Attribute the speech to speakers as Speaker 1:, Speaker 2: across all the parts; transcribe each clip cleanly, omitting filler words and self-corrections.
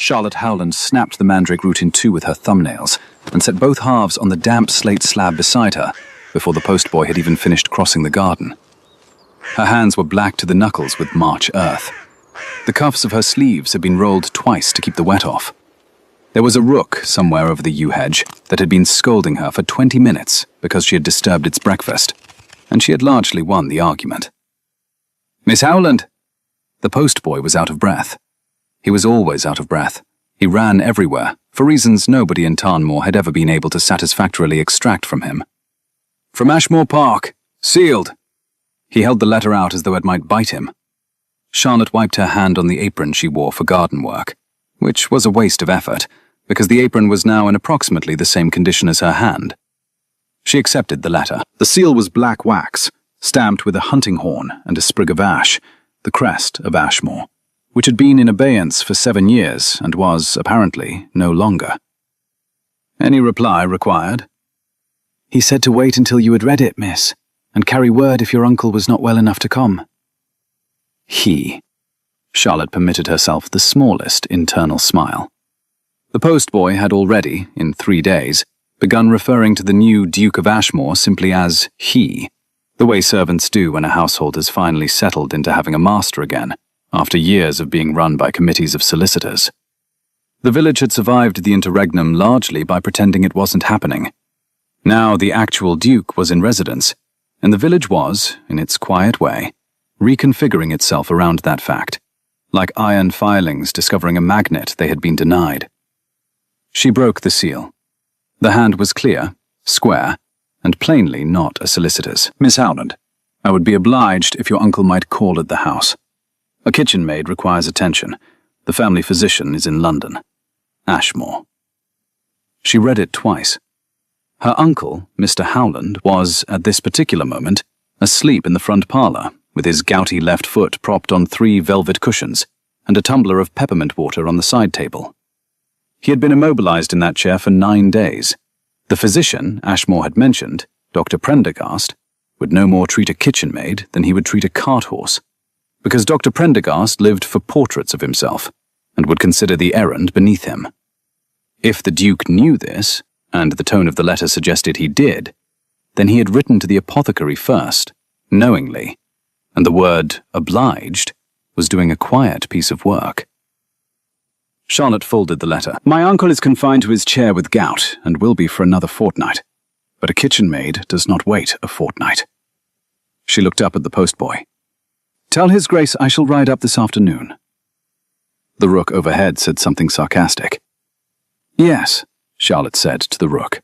Speaker 1: Charlotte Howland snapped the mandrake root in two with her thumbnails and set both halves on the damp slate slab beside her before the postboy had even finished crossing the garden. Her hands were black to the knuckles with March earth. The cuffs of her sleeves had been rolled twice to keep the wet off. There was a rook somewhere over the yew hedge that had been scolding her for 20 minutes because she had disturbed its breakfast, and she had largely won the argument. "Miss Howland!" The postboy was out of breath. He was always out of breath. He ran everywhere, for reasons nobody in Tarnmoor had ever been able to satisfactorily extract from him. "From Ashmore Park. Sealed." He held the letter out as though it might bite him. Charlotte wiped her hand on the apron she wore for garden work, which was a waste of effort, because the apron was now in approximately the same condition as her hand. She accepted the letter. The seal was black wax, stamped with a hunting horn and a sprig of ash, the crest of Ashmore, which had been in abeyance for 7 years and was, apparently, no longer. "Any reply required?" "He said to wait until you had read it, miss, and carry word if your uncle was not well enough to come." He. Charlotte permitted herself the smallest internal smile. The postboy had already, in 3 days, begun referring to the new Duke of Ashmore simply as he, the way servants do when a household has finally settled into having a master again, after years of being run by committees of solicitors. The village had survived the interregnum largely by pretending it wasn't happening. Now the actual Duke was in residence, and the village was, in its quiet way, reconfiguring itself around that fact, like iron filings discovering a magnet they had been denied. She broke the seal. The hand was clear, square, and plainly not a solicitor's. "Miss Howland, I would be obliged if your uncle might call at the house. A kitchen maid requires attention. The family physician is in London. Ashmore." She read it twice. Her uncle, Mr. Howland, was, at this particular moment, asleep in the front parlour, with his gouty left foot propped on 3 velvet cushions and a tumbler of peppermint water on the side table. He had been immobilized in that chair for 9 days. The physician Ashmore had mentioned, Dr. Prendergast, would no more treat a kitchen maid than he would treat a cart horse, because Dr. Prendergast lived for portraits of himself and would consider the errand beneath him. If the Duke knew this, and the tone of the letter suggested he did, then he had written to the apothecary first, knowingly, and the word obliged was doing a quiet piece of work. Charlotte folded the letter. "My uncle is confined to his chair with gout, and will be for another fortnight. But a kitchen maid does not wait a fortnight." She looked up at the postboy. "Tell his grace I shall ride up this afternoon." The rook overhead said something sarcastic. "Yes," Charlotte said to the rook.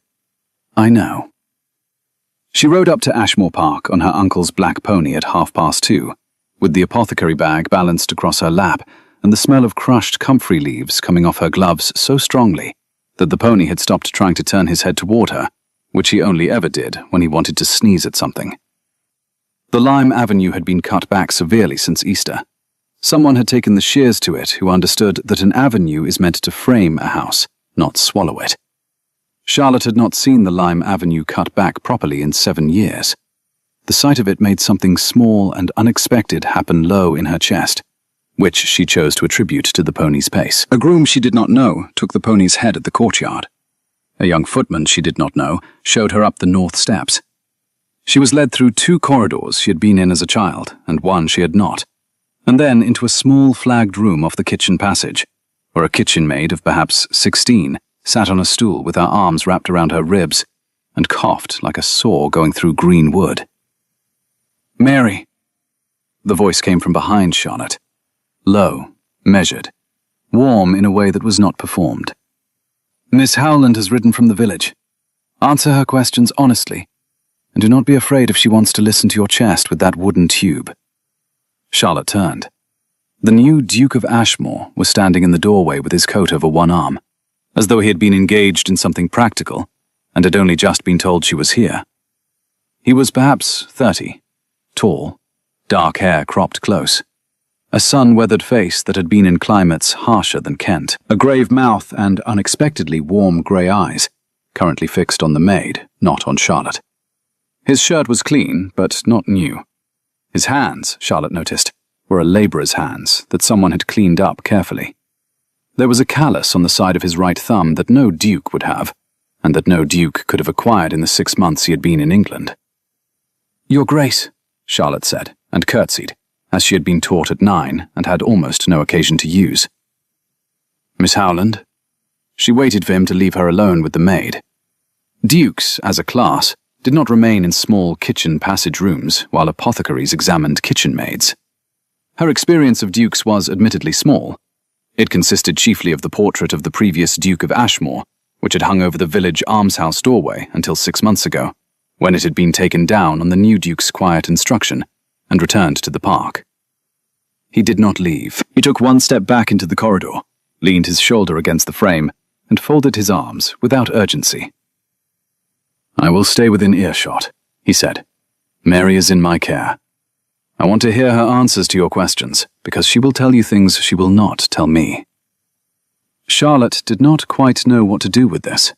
Speaker 1: "I know." She rode up to Ashmore Park on her uncle's black pony at 2:30, with the apothecary bag balanced across her lap and the smell of crushed comfrey leaves coming off her gloves so strongly that the pony had stopped trying to turn his head toward her, which he only ever did when he wanted to sneeze at something. The lime avenue had been cut back severely since Easter. Someone had taken the shears to it who understood that an avenue is meant to frame a house, not swallow it. Charlotte had not seen the lime avenue cut back properly in 7 years. The sight of it made something small and unexpected happen low in her chest, which she chose to attribute to the pony's pace. A groom she did not know took the pony's head at the courtyard. A young footman she did not know showed her up the north steps. She was led through 2 corridors she had been in as a child, and 1 she had not, and then into a small flagged room off the kitchen passage, where a kitchen maid of perhaps 16 sat on a stool with her arms wrapped around her ribs and coughed like a saw going through green wood. "Mary!" The voice came from behind Charlotte. Low, measured, warm in a way that was not performed. "Miss Howland has ridden from the village. Answer her questions honestly, and do not be afraid if she wants to listen to your chest with that wooden tube." Charlotte turned. The new Duke of Ashmore was standing in the doorway with his coat over one arm, as though he had been engaged in something practical and had only just been told she was here. He was perhaps 30, tall, dark hair cropped close, a sun-weathered face that had been in climates harsher than Kent, a grave mouth and unexpectedly warm grey eyes, currently fixed on the maid, not on Charlotte. His shirt was clean, but not new. His hands, Charlotte noticed, were a labourer's hands that someone had cleaned up carefully. There was a callus on the side of his right thumb that no duke would have, and that no duke could have acquired in the 6 months he had been in England. "Your Grace," Charlotte said, and curtsied, as she had been taught at 9 and had almost no occasion to use. "Miss Howland?" She waited for him to leave her alone with the maid. Dukes, as a class, did not remain in small kitchen passage rooms while apothecaries examined kitchen maids. Her experience of dukes was admittedly small. It consisted chiefly of the portrait of the previous Duke of Ashmore, which had hung over the village almshouse doorway until 6 months ago, when it had been taken down on the new Duke's quiet instruction and returned to the park. He did not leave. He took one step back into the corridor, leaned his shoulder against the frame, and folded his arms without urgency. "I will stay within earshot," he said. "Mary is in my care. I want to hear her answers to your questions, because she will tell you things she will not tell me." Charlotte did not quite know what to do with this.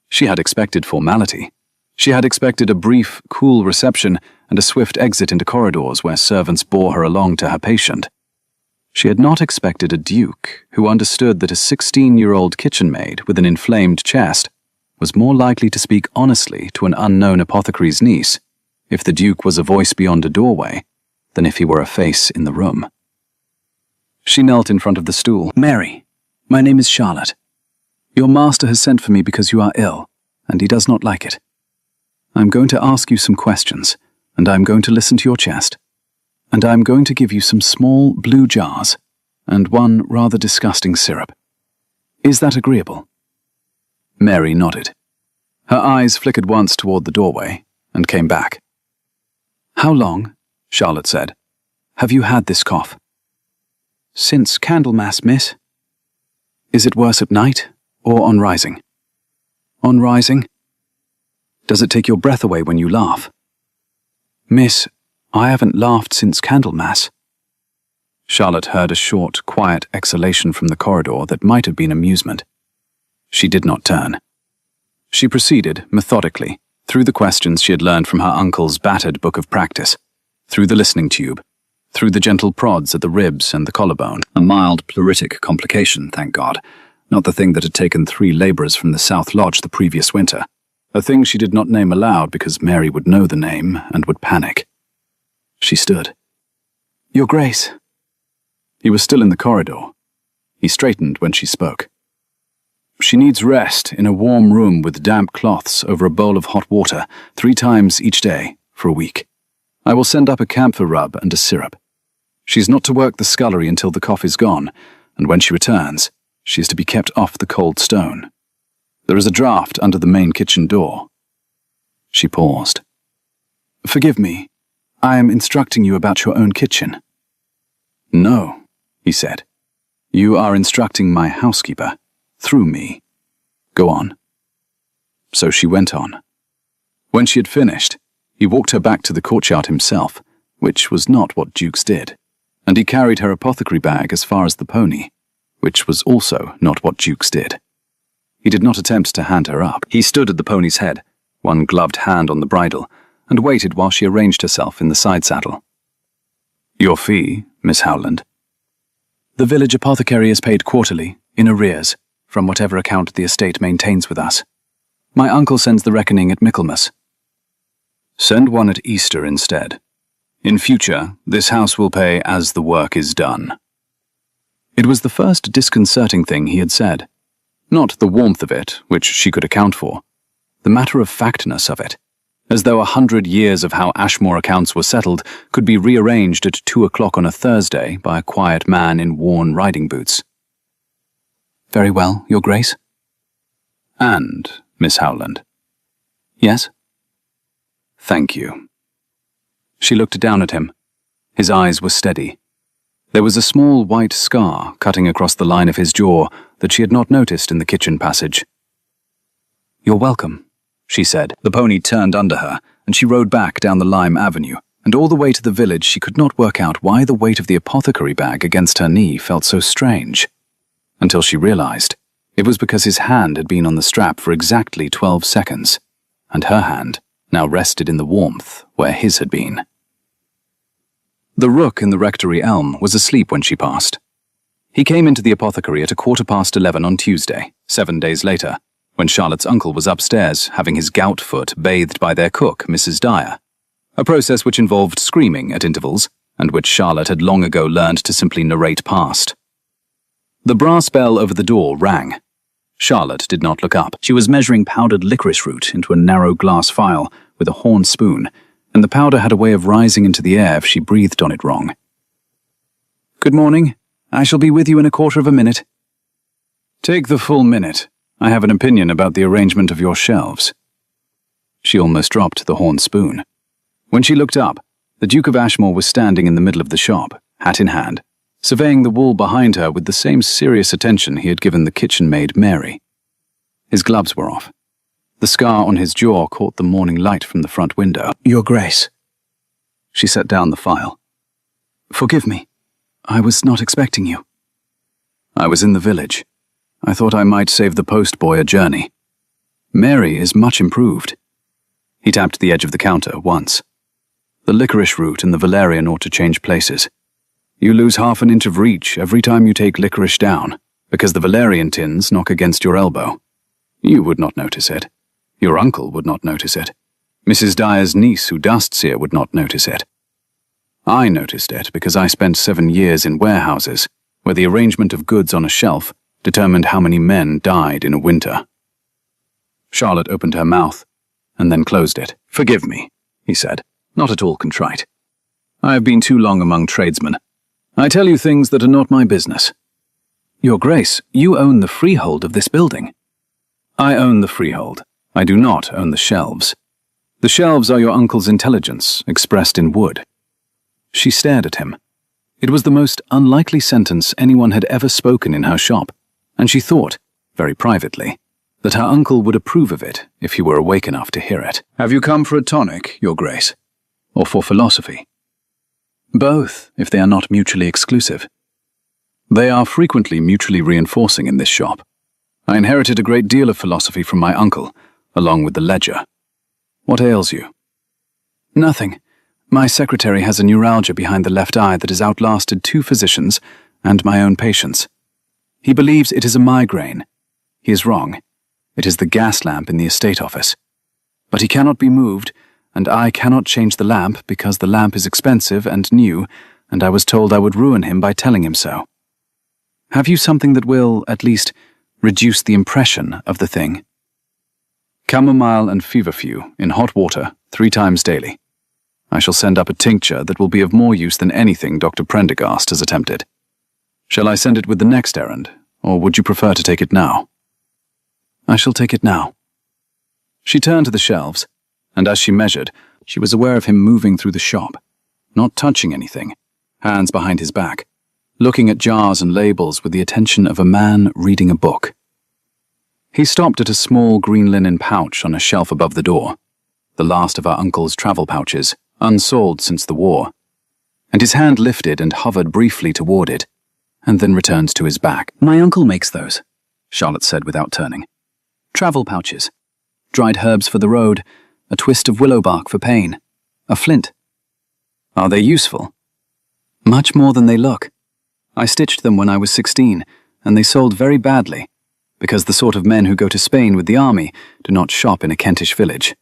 Speaker 1: She had expected formality. She had expected a brief, cool reception and a swift exit into corridors where servants bore her along to her patient. She had not expected a duke who understood that a 16-year-old kitchen maid with an inflamed chest was more likely to speak honestly to an unknown apothecary's niece if the duke was a voice beyond a doorway than if he were a face in the room. She knelt in front of the stool. "Mary, my name is Charlotte. Your master has sent for me because you are ill, and he does not like it. I'm going to ask you some questions, and I'm going to listen to your chest, and I'm going to give you some small blue jars and one rather disgusting syrup. Is that agreeable?" Mary nodded. Her eyes flickered once toward the doorway and came back. "How long," Charlotte said, "have you had this cough?" "Since Candlemas, miss." "Is it worse at night or on rising?" "On rising." "Does it take your breath away when you laugh?" "Miss, I haven't laughed since Candlemas." Charlotte heard a short, quiet exhalation from the corridor that might have been amusement. She did not turn. She proceeded, methodically, through the questions she had learned from her uncle's battered book of practice, through the listening tube, through the gentle prods at the ribs and the collarbone. A mild pleuritic complication, thank God, not the thing that had taken 3 labourers from the South Lodge the previous winter, a thing she did not name aloud because Mary would know the name and would panic. She stood. "Your Grace." He was still in the corridor. He straightened when she spoke. "She needs rest in a warm room with damp cloths over a bowl of hot water 3 times each day for a week. I will send up a camphor rub and a syrup. She's not to work the scullery until the cough is gone, and when she returns, she is to be kept off the cold stone. There is a draught under the main kitchen door." She paused. "Forgive me, I am instructing you about your own kitchen." "No," he said. "You are instructing my housekeeper, through me. Go on." So she went on. When she had finished, he walked her back to the courtyard himself, which was not what dukes did, and he carried her apothecary bag as far as the pony, which was also not what dukes did. He did not attempt to hand her up. He stood at the pony's head, one gloved hand on the bridle, and waited while she arranged herself in the side saddle. "Your fee, Miss Howland?" "The village apothecary is paid quarterly, in arrears, from whatever account the estate maintains with us. My uncle sends the reckoning at Michaelmas." "Send one at Easter instead. In future, this house will pay as the work is done." It was the first disconcerting thing he had said. Not the warmth of it, which she could account for. The matter-of-factness of it, as though 100 years of how Ashmore accounts were settled could be rearranged at 2 o'clock on a Thursday by a quiet man in worn riding boots. "Very well, Your Grace." "And, Miss Howland?" "Yes?" "Thank you." She looked down at him. His eyes were steady. There was a small white scar cutting across the line of his jaw that she had not noticed in the kitchen passage. "You're welcome," she said. The pony turned under her, and she rode back down the lime avenue, and all the way to the village she could not work out why the weight of the apothecary bag against her knee felt so strange. Until she realized it was because his hand had been on the strap for exactly 12 seconds, and her hand now rested in the warmth where his had been. The rook in the rectory elm was asleep when she passed. He came into the apothecary at 11:15 on Tuesday, 7 days later, when Charlotte's uncle was upstairs having his gout foot bathed by their cook, Mrs. Dyer, a process which involved screaming at intervals and which Charlotte had long ago learned to simply narrate past. The brass bell over the door rang. Charlotte did not look up. She was measuring powdered licorice root into a narrow glass phial with a horn spoon, and the powder had a way of rising into the air if she breathed on it wrong. "Good morning. I shall be with you in a quarter of a minute." "Take the full minute. I have an opinion about the arrangement of your shelves." She almost dropped the horn spoon. When she looked up, the Duke of Ashmore was standing in the middle of the shop, hat in hand, surveying the wall behind her with the same serious attention he had given the kitchen maid Mary. His gloves were off. The scar on his jaw caught the morning light from the front window. "Your Grace." She set down the phial. "Forgive me. I was not expecting you." "I was in the village. I thought I might save the postboy a journey. Mary is much improved." He tapped the edge of the counter once. "The licorice root and the valerian ought to change places. You lose half an inch of reach every time you take licorice down, because the valerian tins knock against your elbow. You would not notice it. Your uncle would not notice it. Mrs. Dyer's niece who dusts here would not notice it. I noticed it because I spent 7 years in warehouses, where the arrangement of goods on a shelf determined how many men died in a winter." Charlotte opened her mouth, and then closed it. "Forgive me," he said, not at all contrite. "I have been too long among tradesmen. I tell you things that are not my business." "Your Grace, you own the freehold of this building." "I own the freehold. I do not own the shelves. The shelves are your uncle's intelligence, expressed in wood." She stared at him. It was the most unlikely sentence anyone had ever spoken in her shop, and she thought, very privately, that her uncle would approve of it if he were awake enough to hear it. "Have you come for a tonic, Your Grace? Or for philosophy?" "Both, if they are not mutually exclusive." "They are frequently mutually reinforcing in this shop. I inherited a great deal of philosophy from my uncle, along with the ledger. What ails you?" "Nothing. My secretary has a neuralgia behind the left eye that has outlasted 2 physicians and my own patients. He believes it is a migraine. He is wrong. It is the gas lamp in the estate office. But he cannot be moved, and I cannot change the lamp because the lamp is expensive and new, and I was told I would ruin him by telling him so. Have you something that will, at least, reduce the impression of the thing?" "Chamomile and feverfew in hot water 3 times daily. I shall send up a tincture that will be of more use than anything Dr. Prendergast has attempted. Shall I send it with the next errand, or would you prefer to take it now?" "I shall take it now." She turned to the shelves, and as she measured, she was aware of him moving through the shop, not touching anything, hands behind his back, looking at jars and labels with the attention of a man reading a book. He stopped at a small green linen pouch on a shelf above the door, the last of her uncle's travel pouches, unsold since the war, and his hand lifted and hovered briefly toward it, and then returned to his back. "My uncle makes those," Charlotte said without turning. "Travel pouches. Dried herbs for the road, a twist of willow bark for pain, a flint." "Are they useful?" "Much more than they look. I stitched them when I was 16, and they sold very badly, because the sort of men who go to Spain with the army do not shop in a Kentish village.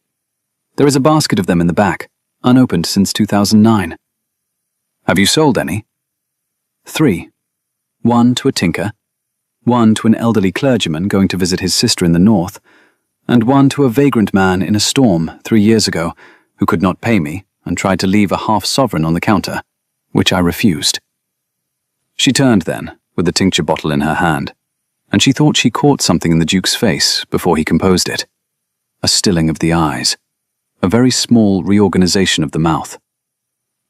Speaker 1: There is a basket of them in the back, unopened since 2009. "Have you sold any?" 3. 1 to a tinker, 1 to an elderly clergyman going to visit his sister in the north, and 1 to a vagrant man in a storm 3 years ago who could not pay me and tried to leave a half-sovereign on the counter, which I refused. She turned then, with the tincture bottle in her hand, and she thought she caught something in the Duke's face before he composed it. A stilling of the eyes, a very small reorganization of the mouth.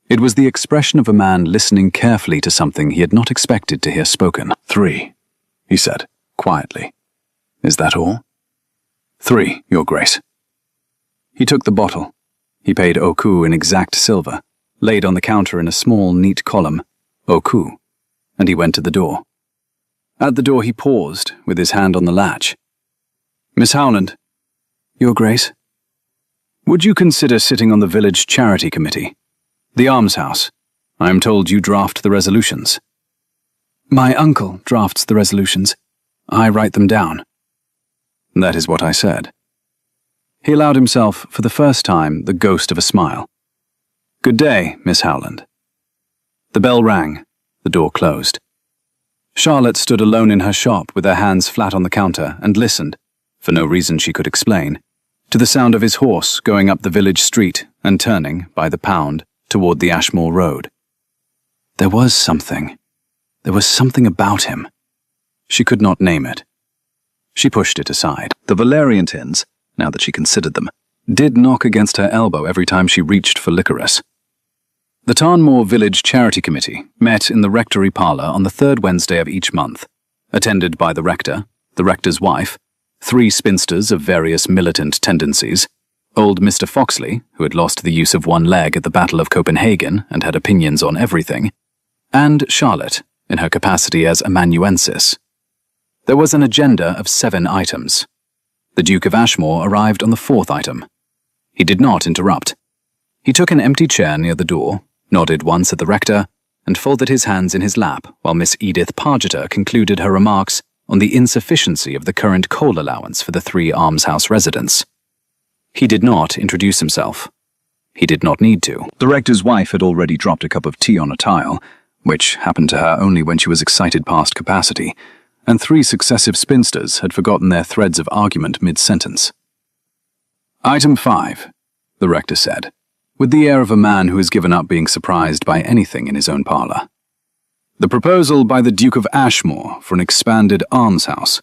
Speaker 1: It was the expression of a man listening carefully to something he had not expected to hear spoken. 3, he said, quietly. "Is that all?" 3, Your Grace." He took the bottle. He paid Oku in exact silver, laid on the counter in a small, neat column, Oku, and he went to the door. At the door he paused, with his hand on the latch. "Miss Howland." "Your Grace." "Would you consider sitting on the village charity committee? The almshouse. I am told you draft the resolutions." My uncle drafts the resolutions. I write them down. That is what I said. He allowed himself, for the first time, the ghost of a smile. Good day, Miss Howland. The bell rang. The door closed. Charlotte stood alone in her shop with her hands flat on the counter and listened, for no reason she could explain, to the sound of his horse going up the village street and turning, by the pound, toward the Ashmore Road. There was something. There was something about him. She could not name it. She pushed it aside. The valerian tins, now that she considered them, did knock against her elbow every time she reached for licorice. The Tarnmoor Village Charity Committee met in the rectory parlour on the third Wednesday of each month, attended by the rector's wife, 3 spinsters of various militant tendencies, old Mr. Foxley, who had lost the use of one leg at the Battle of Copenhagen and had opinions on everything, and Charlotte, in her capacity as amanuensis. There was an agenda of 7 items. The Duke of Ashmore arrived on the 4th item. He did not interrupt. He took an empty chair near the door, nodded once at the rector, and folded his hands in his lap while Miss Edith Pargeter concluded her remarks on the insufficiency of the current coal allowance for the 3 almshouse residents. He did not introduce himself. He did not need to. The rector's wife had already dropped a cup of tea on a tile, which happened to her only when she was excited past capacity, and 3 successive spinsters had forgotten their threads of argument mid-sentence. Item 5, the rector said, with the air of a man who has given up being surprised by anything in his own parlour. The proposal by the Duke of Ashmore for an expanded almshouse,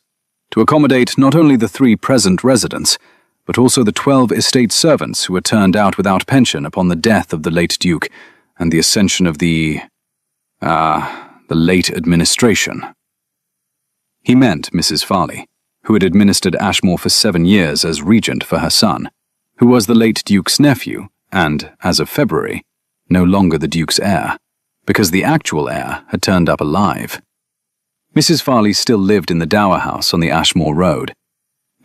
Speaker 1: to accommodate not only the 3 present residents, but also the 12 estate servants who were turned out without pension upon the death of the late Duke and the ascension of the late administration. He meant Mrs. Farley, who had administered Ashmore for 7 years as regent for her son, who was the late Duke's nephew and, as of February, no longer the Duke's heir, because the actual heir had turned up alive. Mrs. Farley still lived in the dower house on the Ashmore Road.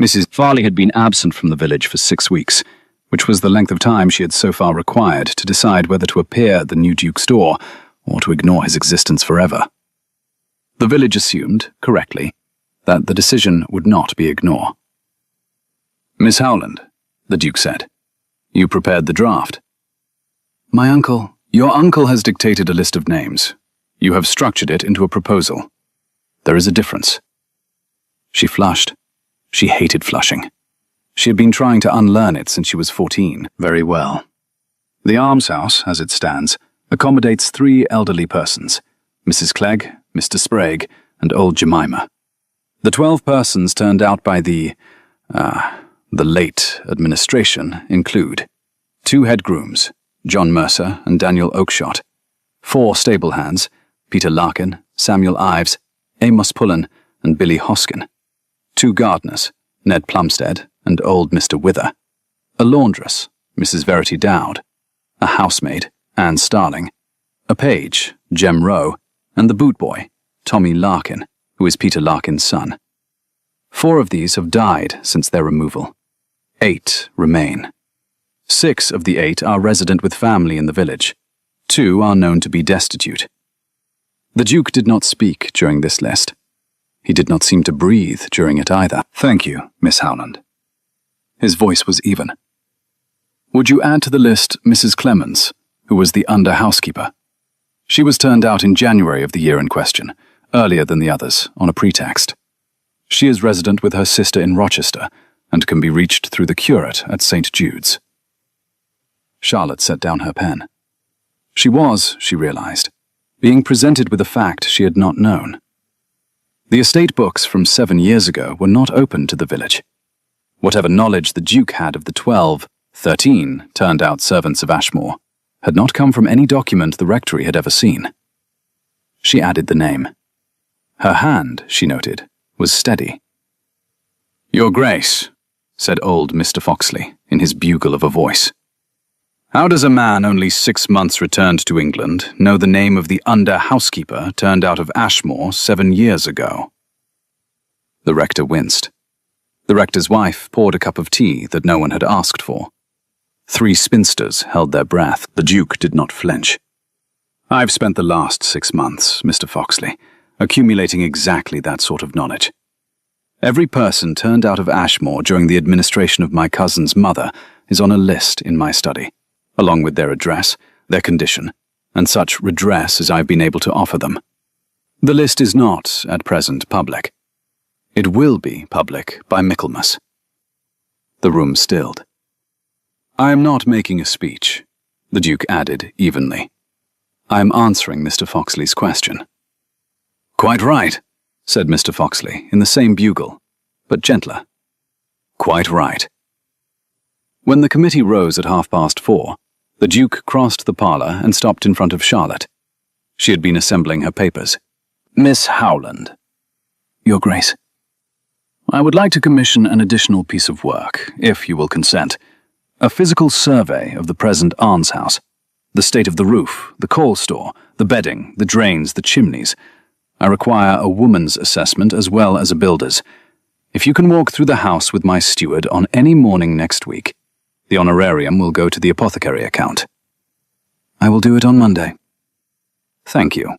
Speaker 1: Mrs. Farley had been absent from the village for 6 weeks, which was the length of time she had so far required to decide whether to appear at the new Duke's door or to ignore his existence forever. The village assumed, correctly, that the decision would not be ignore. Miss Howland, the Duke said, you prepared the draft. Your uncle has dictated a list of names. You have structured it into a proposal. There is a difference. She flushed. She hated flushing. She had been trying to unlearn it since she was 14. Very well. The almshouse, as it stands, accommodates 3 elderly persons, Mrs. Clegg, Mr. Sprague, and old Jemima. The 12 persons turned out by the late administration include 2 head grooms, John Mercer and Daniel Oakshott, 4 stable hands, Peter Larkin, Samuel Ives, Amos Pullen, and Billy Hoskin, 2 gardeners, Ned Plumstead and old Mr. Wither, a laundress, Mrs. Verity Dowd, a housemaid, Anne Starling, a page, Jem Rowe, and the bootboy, Tommy Larkin, who is Peter Larkin's son. 4 of these have died since their removal. 8 remain. 6 of the 8 are resident with family in the village. 2 are known to be destitute. The Duke did not speak during this list. He did not seem to breathe during it either. Thank you, Miss Howland. His voice was even. Would you add to the list Mrs. Clemens, who was the under-housekeeper? She was turned out in January of the year in question, earlier than the others, on a pretext. She is resident with her sister in Rochester, and can be reached through the curate at St. Jude's. Charlotte set down her pen. She was, she realized, being presented with a fact she had not known. The estate books from 7 years ago were not open to the village. Whatever knowledge the Duke had of the 13 turned-out servants of Ashmore had not come from any document the rectory had ever seen. She added the name. Her hand, she noted, was steady. Your Grace, said old Mr. Foxley, in his bugle of a voice. How does a man only 6 months returned to England know the name of the under-housekeeper turned out of Ashmore 7 years ago? The rector winced. The rector's wife poured a cup of tea that no one had asked for. 3 spinsters held their breath. The Duke did not flench. I've spent the last 6 months, Mr. Foxley, accumulating exactly that sort of knowledge. Every person turned out of Ashmore during the administration of my cousin's mother is on a list in my study, along with their address, their condition, and such redress as I've been able to offer them. The list is not, at present, public. It will be public by Michaelmas. The room stilled. I am not making a speech, the Duke added evenly. I am answering Mr. Foxley's question. Quite right, said Mr. Foxley in the same bugle, but gentler. Quite right. When the committee rose at 4:30, the Duke crossed the parlour and stopped in front of Charlotte. She had been assembling her papers. Miss Howland. Your Grace. I would like to commission an additional piece of work, if you will consent. A physical survey of the present almshouse. The state of the roof, the coal store, the bedding, the drains, the chimneys. I require a woman's assessment as well as a builder's. If you can walk through the house with my steward on any morning next week, the honorarium will go to the apothecary account. I will do it on Monday. Thank you.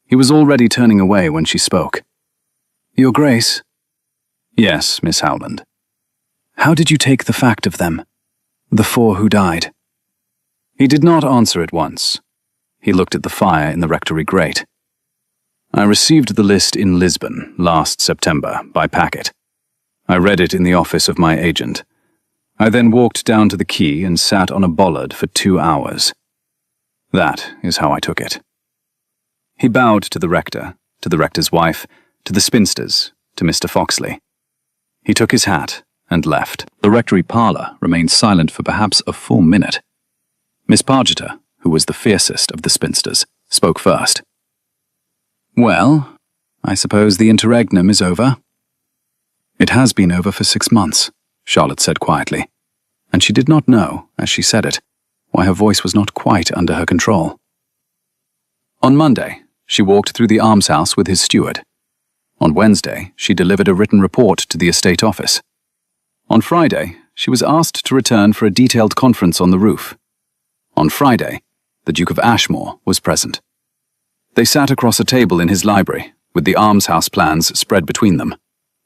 Speaker 1: He was already turning away when she spoke. Your Grace. Yes, Miss Howland. How did you take the fact of them, the 4 who died? He did not answer at once. He looked at the fire in the rectory grate. I received the list in Lisbon last September by packet. I read it in the office of my agent. I then walked down to the quay and sat on a bollard for 2 hours. That is how I took it. He bowed to the rector's wife, to the spinsters, to Mr. Foxley. He took his hat and left. The rectory parlour remained silent for perhaps a full minute. Miss Pargeter, who was the fiercest of the spinsters, spoke first. Well, I suppose the interregnum is over. It has been over for 6 months, Charlotte said quietly, and she did not know, as she said it, why her voice was not quite under her control. On Monday, she walked through the almshouse with his steward. On Wednesday, she delivered a written report to the estate office. On Friday, she was asked to return for a detailed conference on the roof. On Friday, the Duke of Ashmore was present. They sat across a table in his library, with the almshouse plans spread between them,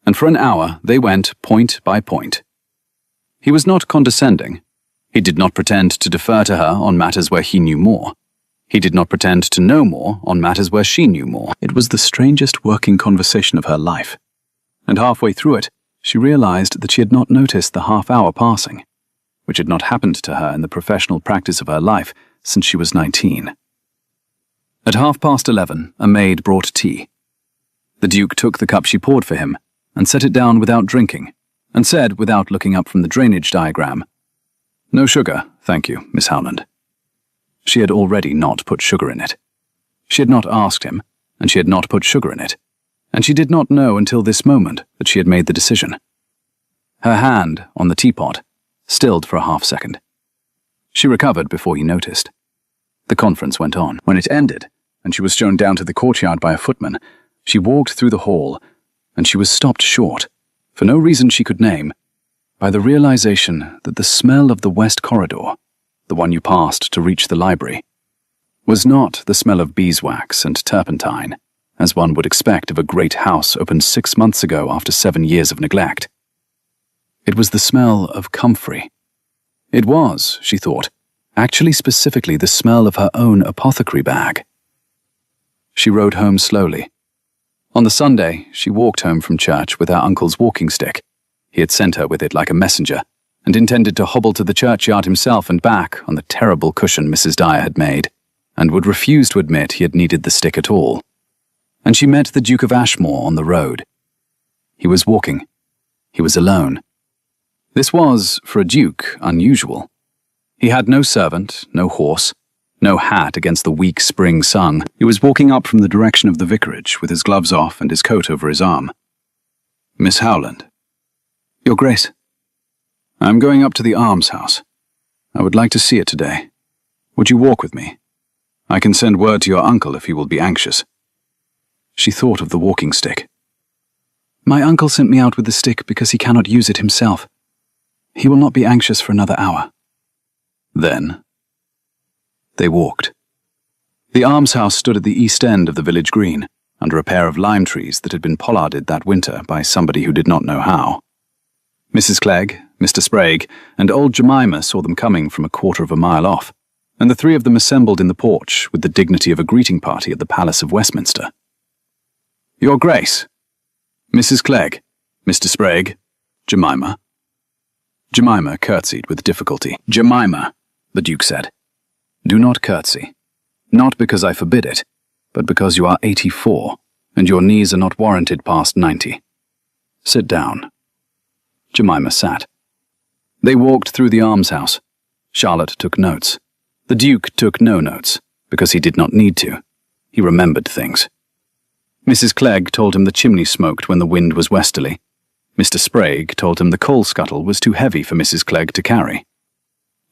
Speaker 1: and for an hour they went point by point. He was not condescending. He did not pretend to defer to her on matters where he knew more. He did not pretend to know more on matters where she knew more. It was the strangest working conversation of her life, and halfway through it, she realized that she had not noticed the half-hour passing, which had not happened to her in the professional practice of her life since she was 19. At 11:30, a maid brought tea. The Duke took the cup she poured for him and set it down without drinking, and said, without looking up from the drainage diagram, No sugar, thank you, Miss Howland. She had already not put sugar in it. She had not asked him, and she had not put sugar in it, and she did not know until this moment that she had made the decision. Her hand, on the teapot, stilled for a half-second. She recovered before he noticed. The conference went on. When it ended, and she was shown down to the courtyard by a footman, she walked through the hall, and she was stopped short, for no reason she could name, by the realization that the smell of the west corridor, the one you passed to reach the library, was not the smell of beeswax and turpentine, as one would expect of a great house opened 6 months ago after 7 years of neglect. It was the smell of comfrey. It was, she thought, actually specifically the smell of her own apothecary bag. She rode home slowly. On the Sunday, she walked home from church with her uncle's walking stick. He had sent her with it like a messenger, and intended to hobble to the churchyard himself and back on the terrible cushion Mrs. Dyer had made, and would refuse to admit he had needed the stick at all. And she met the Duke of Ashmore on the road. He was walking. He was alone. This was, for a duke, unusual. He had no servant, no horse, no hat against the weak spring sun. He was walking up from the direction of the vicarage with his gloves off and his coat over his arm. Miss Howland. Your Grace. I am going up to the almshouse. I would like to see it today. Would you walk with me? I can send word to your uncle if he will be anxious. She thought of the walking stick. My uncle sent me out with the stick because he cannot use it himself. He will not be anxious for another hour. Then they walked. The almshouse stood at the east end of the village green, under a pair of lime trees that had been pollarded that winter by somebody who did not know how. Mrs. Clegg, Mr. Sprague, and old Jemima saw them coming from a quarter of a mile off, and the three of them assembled in the porch with the dignity of a greeting party at the Palace of Westminster. "Your Grace, Mrs. Clegg, Mr. Sprague, Jemima." Jemima curtsied with difficulty. "Jemima," the Duke said, "do not curtsy. Not because I forbid it, but because you are 84, and your knees are not warranted past 90. Sit down." Jemima sat. They walked through the almshouse. Charlotte took notes. The Duke took no notes, because he did not need to. He remembered things. Mrs. Clegg told him the chimney smoked when the wind was westerly. Mr. Sprague told him the coal scuttle was too heavy for Mrs. Clegg to carry.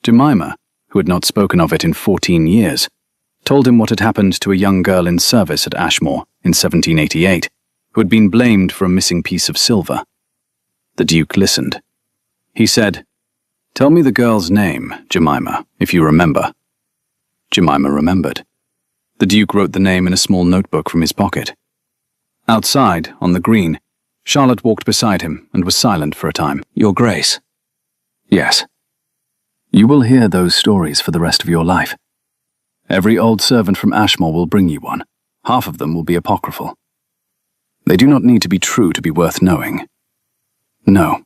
Speaker 1: Jemima, who had not spoken of it in 14 years, told him what had happened to a young girl in service at Ashmore in 1788, who had been blamed for a missing piece of silver. The Duke listened. He said, "Tell me the girl's name, Jemima, if you remember." Jemima remembered. The Duke wrote the name in a small notebook from his pocket. Outside, on the green, Charlotte walked beside him and was silent for a time. "Your Grace." "Yes." "You will hear those stories for the rest of your life. Every old servant from Ashmore will bring you one. Half of them will be apocryphal. They do not need to be true to be worth knowing. No.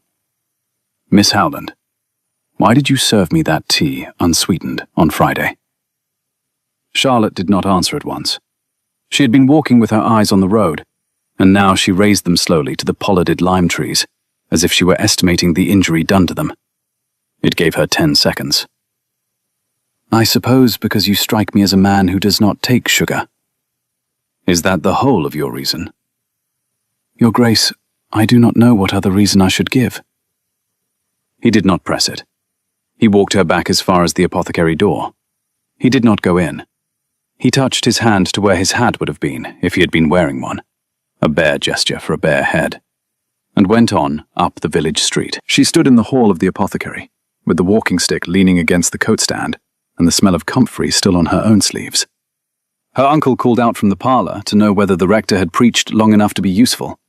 Speaker 1: Miss Howland, why did you serve me that tea, unsweetened, on Friday?" Charlotte did not answer at once. She had been walking with her eyes on the road, and now she raised them slowly to the pollarded lime trees, as if she were estimating the injury done to them. It gave her 10 seconds. "I suppose because you strike me as a man who does not take sugar." "Is that the whole of your reason?" "Your Grace, I do not know what other reason I should give." He did not press it. He walked her back as far as the apothecary door. He did not go in. He touched his hand to where his hat would have been if he had been wearing one, a bare gesture for a bare head, and went on up the village street. She stood in the hall of the apothecary, with the walking stick leaning against the coat stand and the smell of comfrey still on her own sleeves. Her uncle called out from the parlour to know whether the rector had preached long enough to be useful,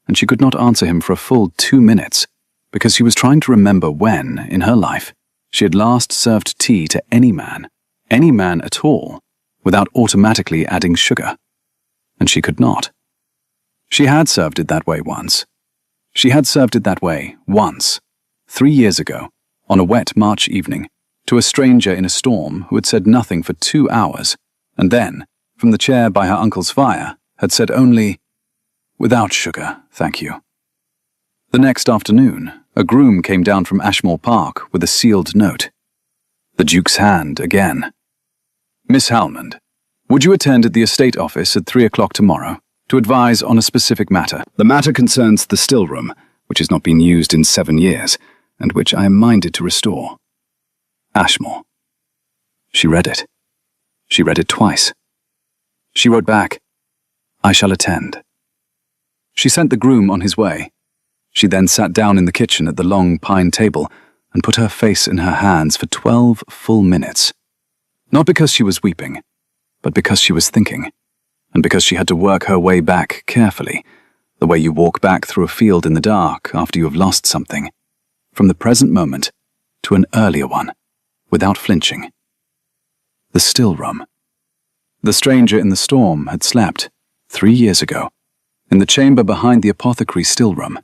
Speaker 1: and she could not answer him for a full 2 minutes, because she was trying to remember when, in her life, she had last served tea to any man at all, without automatically adding sugar. And she could not. She had served it that way once. She had served it that way once, 3 years ago, on a wet March evening, to a stranger in a storm who had said nothing for 2 hours, and then, from the chair by her uncle's fire, had said only, "Without sugar, thank you." The next afternoon, a groom came down from Ashmore Park with a sealed note. The Duke's hand again. "Miss Howland, would you attend at the estate office at 3 o'clock tomorrow to advise on a specific matter? The matter concerns the still room, which has not been used in 7 years, and which I am minded to restore. Ashmore." She read it. She read it twice. She wrote back, "I shall attend." She sent the groom on his way. She then sat down in the kitchen at the long pine table and put her face in her hands for 12 full minutes. Not because she was weeping, but because she was thinking, and because she had to work her way back carefully, the way you walk back through a field in the dark after you have lost something, from the present moment to an earlier one, without flinching. The still room. The stranger in the storm had slept, 3 years ago, in the chamber behind the apothecary still room.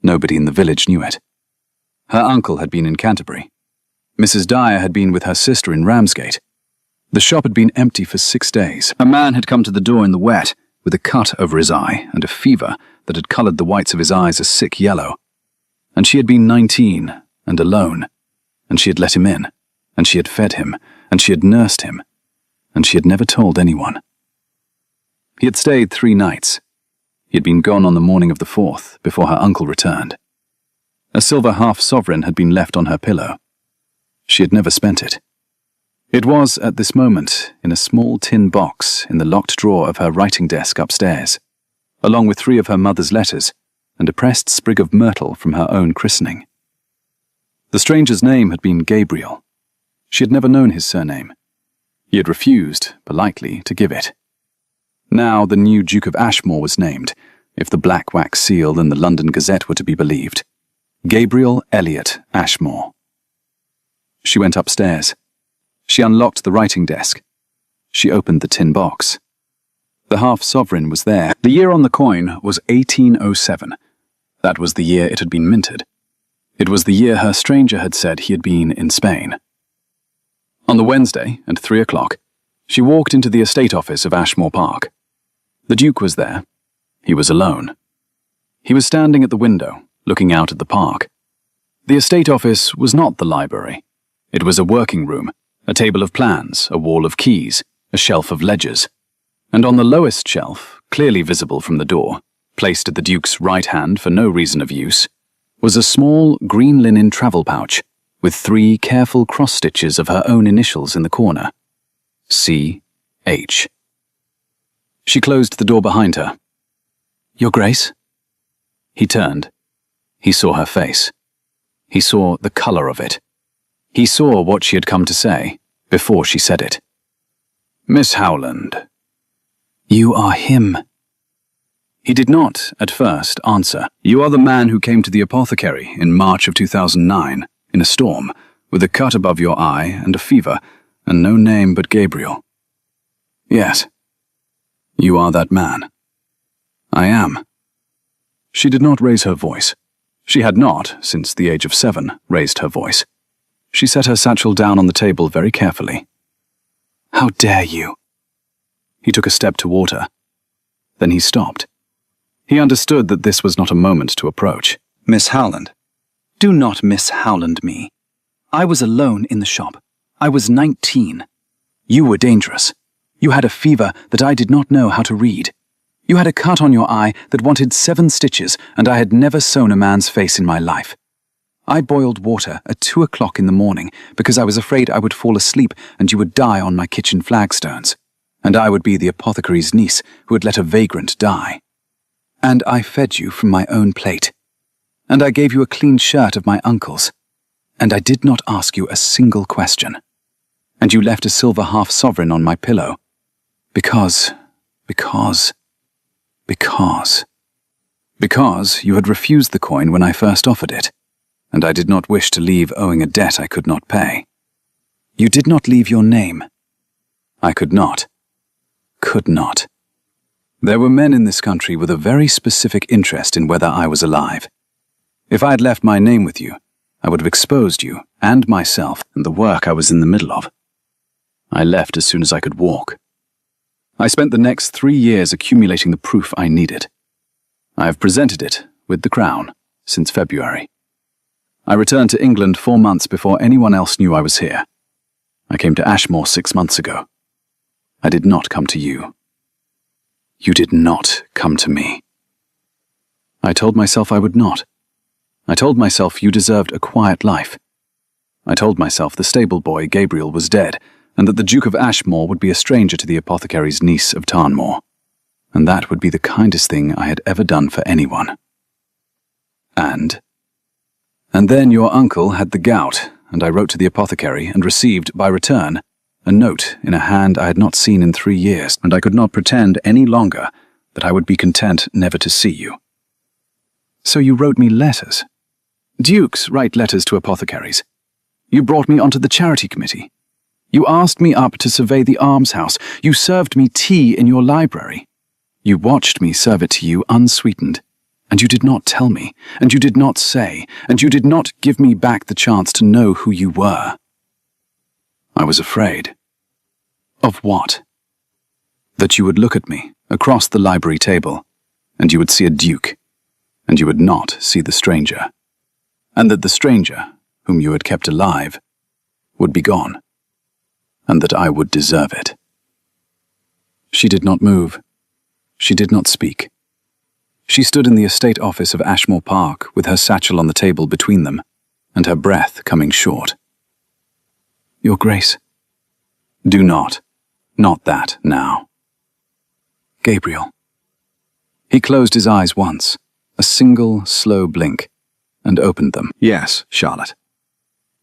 Speaker 1: Nobody in the village knew it. Her uncle had been in Canterbury. Mrs. Dyer had been with her sister in Ramsgate. The shop had been empty for 6 days. A man had come to the door in the wet, with a cut over his eye and a fever that had coloured the whites of his eyes a sick yellow. And she had been 19, and alone, and she had let him in, and she had fed him, and she had nursed him, and she had never told anyone. He had stayed 3 nights. He had been gone on the morning of the 4th, before her uncle returned. A silver half-sovereign had been left on her pillow. She had never spent it. It was, at this moment, in a small tin box in the locked drawer of her writing desk upstairs, along with 3 of her mother's letters and a pressed sprig of myrtle from her own christening. The stranger's name had been Gabriel. She had never known his surname. He had refused, politely, to give it. Now the new Duke of Ashmore was named, if the black wax seal in the London Gazette were to be believed. Gabriel Elliot Ashmore. She went upstairs. She unlocked the writing desk. She opened the tin box. The half-sovereign was there. The year on the coin was 1807. That was the year it had been minted. It was the year her stranger had said he had been in Spain. On the Wednesday, at 3 o'clock, she walked into the estate office of Ashmore Park. The Duke was there. He was alone. He was standing at the window, looking out at the park. The estate office was not the library. It was a working room, a table of plans, a wall of keys, a shelf of ledgers. And on the lowest shelf, clearly visible from the door, placed at the Duke's right hand for no reason of use, was a small green linen travel pouch with 3 careful cross-stitches of her own initials in the corner. C.H. She closed the door behind her. "Your Grace?" He turned. He saw her face. He saw the colour of it. He saw what she had come to say before she said it. "Miss Howland." "You are him." He did not, at first, answer. "You are the man who came to the apothecary in March of 2009, in a storm, with a cut above your eye and a fever, and no name but Gabriel." "Yes." "You are that man." "I am." She did not raise her voice. She had not, since the age of 7, raised her voice. She set her satchel down on the table very carefully. "How dare you?" He took a step toward her. Then he stopped. He understood that this was not a moment to approach. "Miss Howland." "Do not Miss Howland me. I was alone in the shop. I was 19. You were dangerous. You had a fever that I did not know how to read. You had a cut on your eye that wanted 7 stitches, and I had never sewn a man's face in my life. I boiled water at 2 o'clock in the morning because I was afraid I would fall asleep and you would die on my kitchen flagstones, and I would be the apothecary's niece who had let a vagrant die. And I fed you from my own plate. And I gave you a clean shirt of my uncle's. And I did not ask you a single question. And you left a silver half-sovereign on my pillow. Because you had refused the coin when I first offered it, and I did not wish to leave owing a debt I could not pay. You did not leave your name. I could not. Could not. There were men in this country with a very specific interest in whether I was alive. If I had left my name with you, I would have exposed you and myself and the work I was in the middle of. I left as soon as I could walk. I spent the next 3 years accumulating the proof I needed. I have presented it, with the Crown, since February. I returned to England 4 months before anyone else knew I was here. I came to Ashmore 6 months ago. I did not come to you. You did not come to me. I told myself I would not. I told myself you deserved a quiet life. I told myself the stable boy Gabriel was dead, and that the Duke of Ashmore would be a stranger to the apothecary's niece of Tarnmore, and that would be the kindest thing I had ever done for anyone. And then your uncle had the gout, and I wrote to the apothecary and received, by return, a note in a hand I had not seen in 3 years, and I could not pretend any longer that I would be content never to see you. So you wrote me letters. Dukes write letters to apothecaries. You brought me onto the charity committee. You asked me up to survey the almshouse. You served me tea in your library. You watched me serve it to you unsweetened. And you did not tell me, and you did not say, and you did not give me back the chance to know who you were. I was afraid. Of what? That you would look at me across the library table, and you would see a duke, and you would not see the stranger, and that the stranger, whom you had kept alive, would be gone, and that I would deserve it. She did not move. She did not speak. She stood in the estate office of Ashmore Park with her satchel on the table between them, and her breath coming short. Your Grace. Do not that now. Gabriel. He closed his eyes once, a single, slow blink, and opened them. Yes, Charlotte.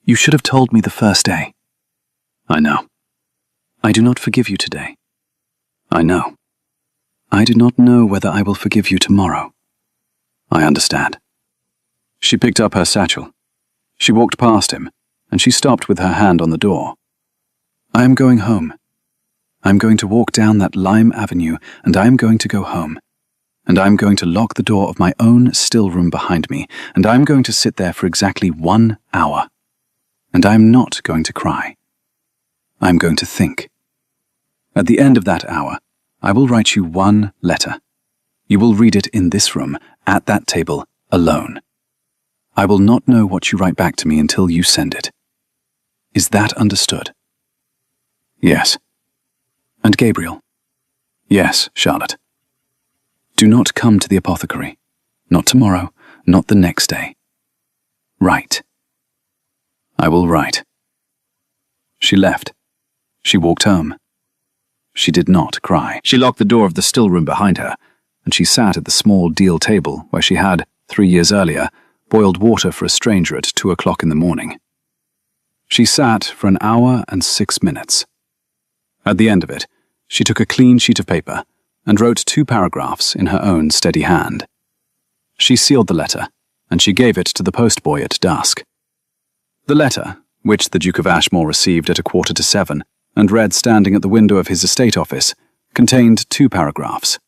Speaker 1: You should have told me the first day. I know. I do not forgive you today. I know. I do not know whether I will forgive you tomorrow. I understand. She picked up her satchel. She walked past him, and she stopped with her hand on the door. I am going home. I am going to walk down that lime avenue, and I am going to go home. And I am going to lock the door of my own still room behind me, and I am going to sit there for exactly 1 hour. And I am not going to cry. I am going to think. At the end of that hour, I will write you 1 letter. You will read it in this room, at that table, alone. I will not know what you write back to me until you send it. Is that understood? Yes. And Gabriel? Yes, Charlotte. Do not come to the apothecary. Not tomorrow, not the next day. Write. I will write. She left. She walked home. She did not cry. She locked the door of the still room behind her, and she sat at the small deal table where she had, 3 years earlier, boiled water for a stranger at 2 o'clock in the morning. She sat for 1 hour and 6 minutes. At the end of it, she took a clean sheet of paper and wrote 2 paragraphs in her own steady hand. She sealed the letter, and she gave it to the postboy at dusk. The letter, which the Duke of Ashmore received at 6:45 and read standing at the window of his estate office, contained 2 paragraphs.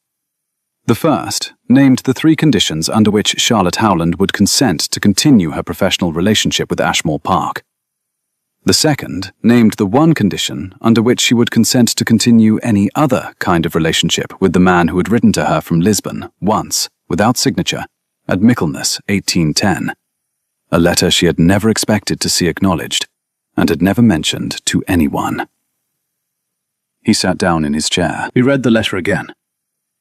Speaker 1: The first named the 3 conditions under which Charlotte Howland would consent to continue her professional relationship with Ashmore Park. The second named the 1 condition under which she would consent to continue any other kind of relationship with the man who had written to her from Lisbon once, without signature, at Michaelmas, 1810. A letter she had never expected to see acknowledged, and had never mentioned to anyone. He sat down in his chair. He read the letter again.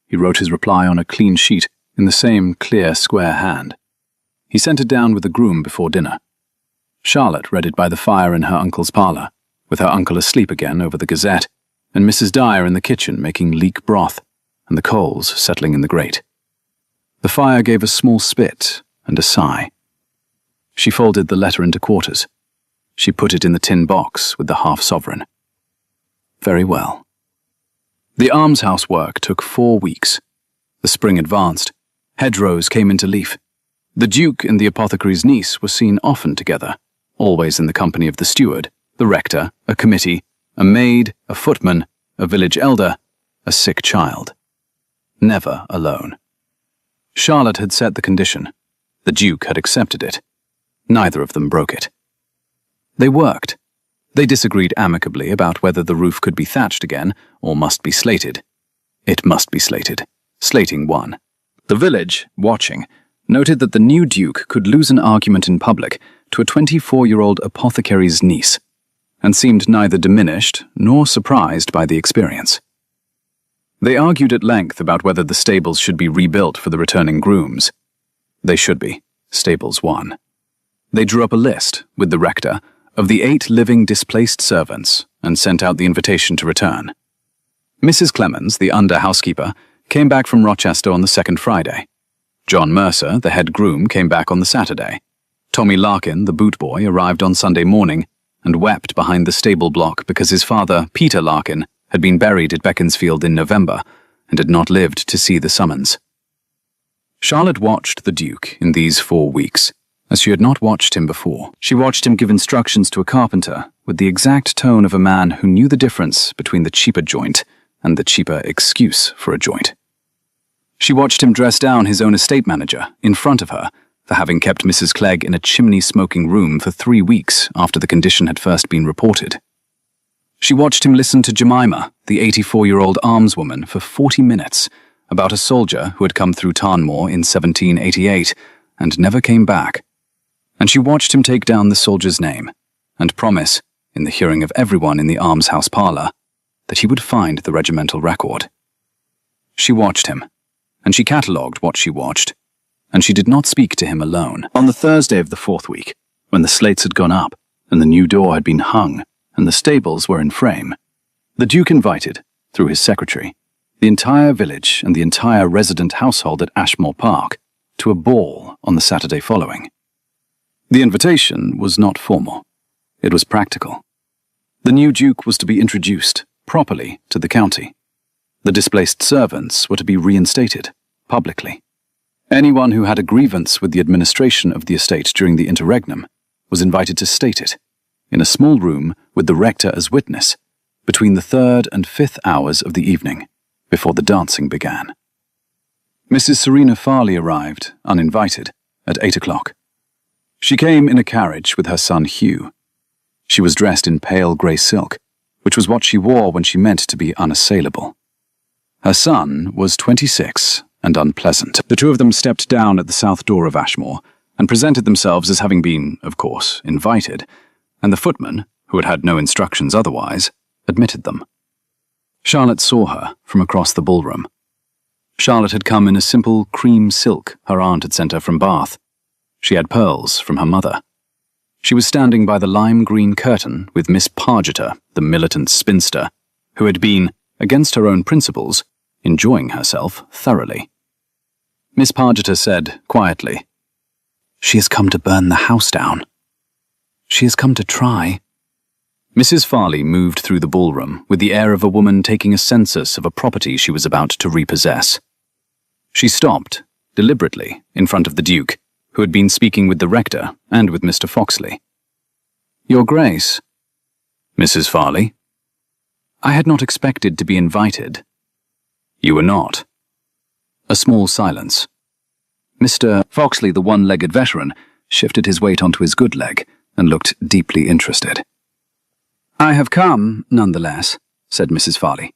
Speaker 1: He wrote his reply on a clean sheet in the same clear, square hand. He sent it down with the groom before dinner. Charlotte read it by the fire in her uncle's parlour, with her uncle asleep again over the Gazette, and Mrs. Dyer in the kitchen making leek broth, and the coals settling in the grate. The fire gave a small spit and a sigh. She folded the letter into quarters. She put it in the tin box with the half-sovereign. Very well. The almshouse work took 4 weeks. The spring advanced. Hedgerows came into leaf. The Duke and the apothecary's niece were seen often together, always in the company of the steward, the rector, a committee, a maid, a footman, a village elder, a sick child. Never alone. Charlotte had set the condition. The Duke had accepted it. Neither of them broke it. They worked. They disagreed amicably about whether the roof could be thatched again or must be slated. It must be slated. Slating won. The village, watching, noted that the new Duke could lose an argument in public to a 24-year-old apothecary's niece, and seemed neither diminished nor surprised by the experience. They argued at length about whether the stables should be rebuilt for the returning grooms. They should be. Stables won. They drew up a list, with the rector, of the 8 living displaced servants, and sent out the invitation to return. Mrs. Clemens, the under-housekeeper, came back from Rochester on the 2nd Friday. John Mercer, the head groom, came back on the Saturday. Tommy Larkin, the boot boy, arrived on Sunday morning and wept behind the stable block because his father, Peter Larkin, had been buried at Beaconsfield in November and had not lived to see the summons. Charlotte watched the Duke in these 4 weeks, as she had not watched him before. She watched him give instructions to a carpenter with the exact tone of a man who knew the difference between the cheaper joint and the cheaper excuse for a joint. She watched him dress down his own estate manager in front of her for having kept Mrs. Clegg in a chimney-smoking room for 3 weeks after the condition had first been reported. She watched him listen to Jemima, the 84-year-old almswoman, for 40 minutes about a soldier who had come through Tarnmoor in 1788 and never came back. And she watched him take down the soldier's name and promise, in the hearing of everyone in the almshouse parlour, that he would find the regimental record. She watched him, and she catalogued what she watched, and she did not speak to him alone. On the Thursday of the 4th week, when the slates had gone up, and the new door had been hung, and the stables were in frame, the Duke invited, through his secretary, the entire village and the entire resident household at Ashmore Park to a ball on the Saturday following. The invitation was not formal. It was practical. The new Duke was to be introduced, properly, to the county. The displaced servants were to be reinstated, publicly. Anyone who had a grievance with the administration of the estate during the interregnum was invited to state it, in a small room with the rector as witness, between the 3rd and 5th hours of the evening, before the dancing began. Mrs. Serena Farley arrived, uninvited, at 8 o'clock. She came in a carriage with her son Hugh. She was dressed in pale grey silk, which was what she wore when she meant to be unassailable. Her son was 26 and unpleasant. The two of them stepped down at the south door of Ashmore and presented themselves as having been, of course, invited, and the footman, who had had no instructions otherwise, admitted them. Charlotte saw her from across the ballroom. Charlotte had come in a simple cream silk her aunt had sent her from Bath. She had pearls from her mother. She was standing by the lime-green curtain with Miss Pargeter, the militant spinster, who had been, against her own principles, enjoying herself thoroughly. Miss Pargeter said, quietly, "She has come to burn the house down. She has come to try." Mrs. Farley moved through the ballroom with the air of a woman taking a census of a property she was about to repossess. She stopped, deliberately, in front of the Duke, who had been speaking with the rector and with Mr. Foxley. "Your Grace." "Mrs. Farley?" "I had not expected to be invited." "You were not." A small silence. Mr. Foxley, the one-legged veteran, shifted his weight onto his good leg and looked deeply interested. "I have come, nonetheless," said Mrs. Farley,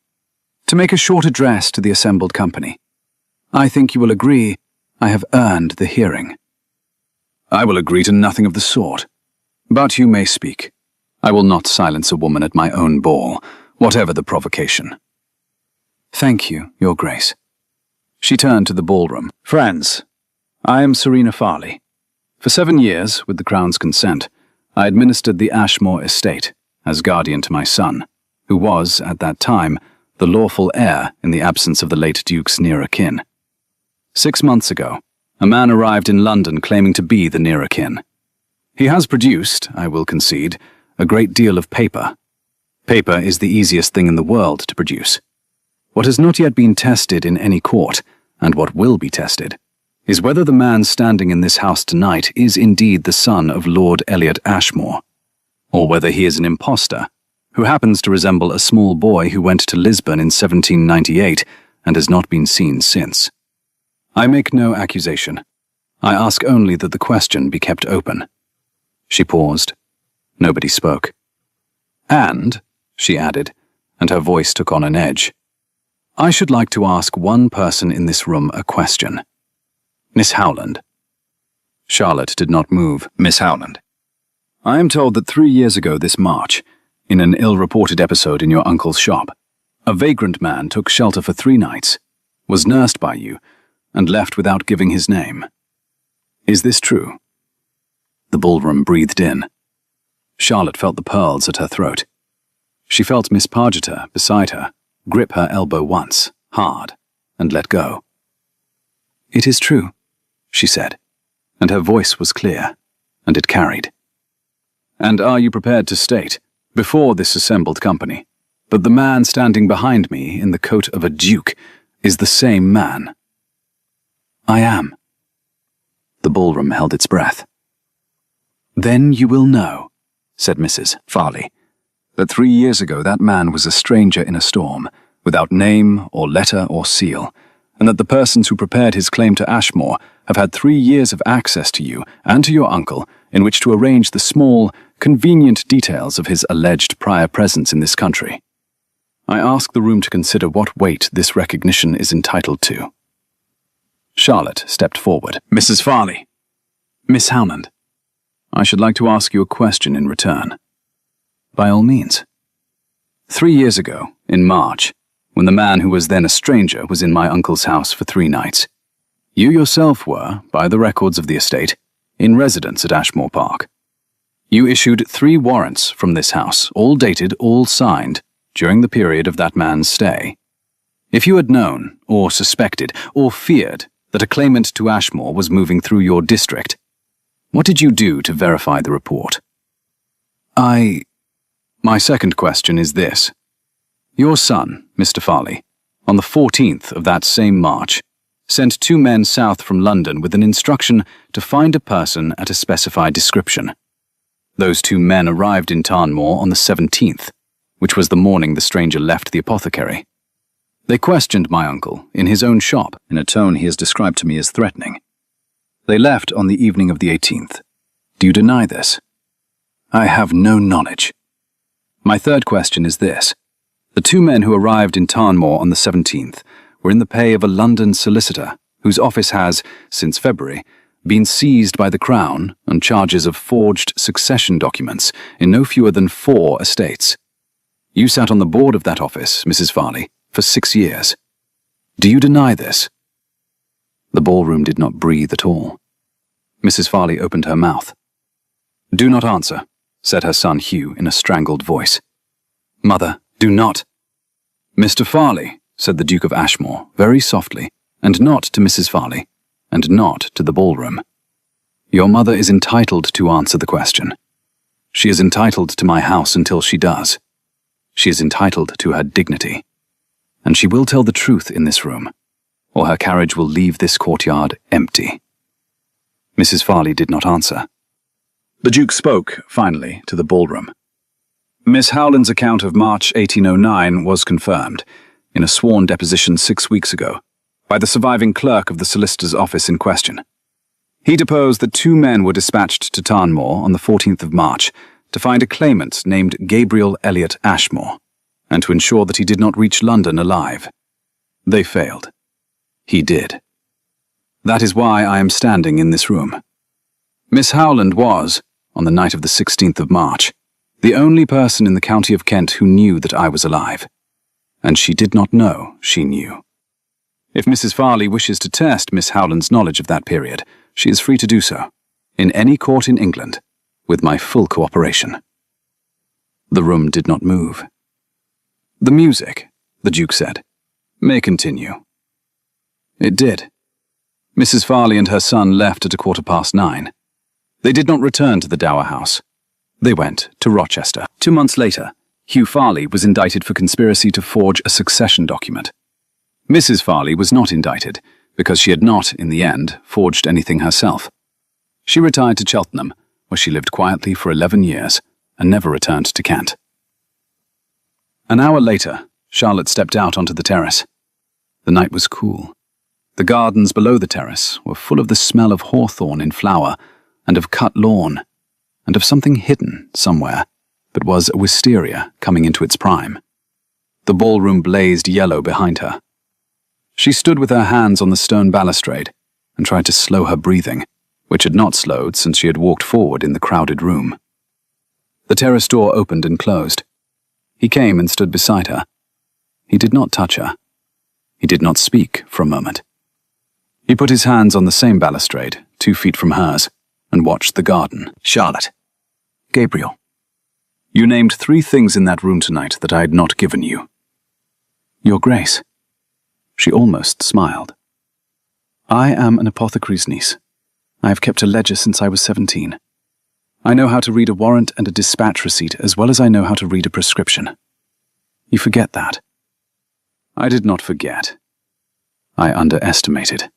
Speaker 1: "to make a short address to the assembled company. I think you will agree I have earned the hearing." "I will agree to nothing of the sort. But you may speak. I will not silence a woman at my own ball, whatever the provocation." "Thank you, Your Grace." She turned to the ballroom. "Friends, I am Serena Farley. For 7 years, with the Crown's consent, I administered the Ashmore estate as guardian to my son, who was, at that time, the lawful heir in the absence of the late Duke's nearer kin. 6 months ago, a man arrived in London claiming to be the nearer kin. He has produced, I will concede, a great deal of paper. Paper is the easiest thing in the world to produce. What has not yet been tested in any court, and what will be tested, is whether the man standing in this house tonight is indeed the son of Lord Elliot Ashmore, or whether he is an impostor who happens to resemble a small boy who went to Lisbon in 1798 and has not been seen since. I make no accusation. I ask only that the question be kept open." She paused. Nobody spoke. "And," she added, and her voice took on an edge, "I should like to ask one person in this room a question. Miss Howland." Charlotte did not move. "Miss Howland, I am told that 3 years ago this March, in an ill-reported episode in your uncle's shop, a vagrant man took shelter for 3 nights, was nursed by you, and left without giving his name. Is this true?" The ballroom breathed in. Charlotte felt the pearls at her throat. She felt Miss Pargeter, beside her, grip her elbow once, hard, and let go. "It is true," she said, and her voice was clear, and it carried. "And are you prepared to state, before this assembled company, that the man standing behind me in the coat of a duke is the same man?" "I am." The ballroom held its breath. "Then you will know," said Mrs. Farley, "that 3 years ago that man was a stranger in a storm, without name or letter or seal, and that the persons who prepared his claim to Ashmore have had 3 years of access to you and to your uncle in which to arrange the small, convenient details of his alleged prior presence in this country. I ask the room to consider what weight this recognition is entitled to." Charlotte stepped forward. "Mrs. Farley." "Miss Howland, I should like to ask you a question in return." "By all means." 3 years ago, in March, when the man who was then a stranger was in my uncle's house for 3 nights, you yourself were, by the records of the estate, in residence at Ashmore Park. You issued 3 warrants from this house, all dated, all signed, during the period of that man's stay. If you had known, or suspected, or feared that a claimant to Ashmore was moving through your district, what did you do to verify the report? My second question is this. Your son, Mr. Farley, on the 14th of that same March, sent 2 men south from London with an instruction to find a person at a specified description. Those 2 men arrived in Tarnmoor on the 17th, which was the morning the stranger left the apothecary. They questioned my uncle in his own shop in a tone he has described to me as threatening. They left on the evening of the 18th. Do you deny this? I have no knowledge. My third question is this. The 2 men who arrived in Tarnmoor on the 17th were in the pay of a London solicitor whose office has, since February, been seized by the Crown on charges of forged succession documents in no fewer than 4 estates. You sat on the board of that office, Mrs. Farley, for 6 years. Do you deny this? The ballroom did not breathe at all. Mrs. Farley opened her mouth. Do not answer, said her son Hugh in a strangled voice. Mother, do not. Mr. Farley, said the Duke of Ashmore, very softly, and not to Mrs. Farley, and not to the ballroom. Your mother is entitled to answer the question. She is entitled to my house until she does. She is entitled to her dignity. And she will tell the truth in this room, or her carriage will leave this courtyard empty. Mrs. Farley did not answer. The Duke spoke, finally, to the ballroom. Miss Howland's account of March 1809 was confirmed, in a sworn deposition 6 weeks ago, by the surviving clerk of the solicitor's office in question. He deposed that 2 men were dispatched to Tarnmoor on the 14th of March to find a claimant named Gabriel Elliot Ashmore, and to ensure that he did not reach London alive. They failed. He did. That is why I am standing in this room. Miss Howland was, on the night of the 16th of March, the only person in the county of Kent who knew that I was alive. And she did not know she knew. If Mrs. Farley wishes to test Miss Howland's knowledge of that period, she is free to do so, in any court in England, with my full cooperation. The room did not move. The music, the Duke said, may continue. It did. Mrs. Farley and her son left at 9:15. They did not return to the Dower House. They went to Rochester. 2 months later, Hugh Farley was indicted for conspiracy to forge a succession document. Mrs. Farley was not indicted, because she had not, in the end, forged anything herself. She retired to Cheltenham, where she lived quietly for 11 years, and never returned to Kent. An hour later, Charlotte stepped out onto the terrace. The night was cool. The gardens below the terrace were full of the smell of hawthorn in flower, and of cut lawn, and of something hidden somewhere, but was a wisteria coming into its prime. The ballroom blazed yellow behind her. She stood with her hands on the stone balustrade and tried to slow her breathing, which had not slowed since she had walked forward in the crowded room. The terrace door opened and closed. He came and stood beside her. He did not touch her. He did not speak for a moment. He put his hands on the same balustrade, 2 feet from hers, and watched the garden. Charlotte. Gabriel. You named 3 things in that room tonight that I had not given you. Your Grace. She almost smiled. I am an apothecary's niece. I have kept a ledger since I was 17. I know how to read a warrant and a dispatch receipt as well as I know how to read a prescription. You forget that. I did not forget. I underestimated.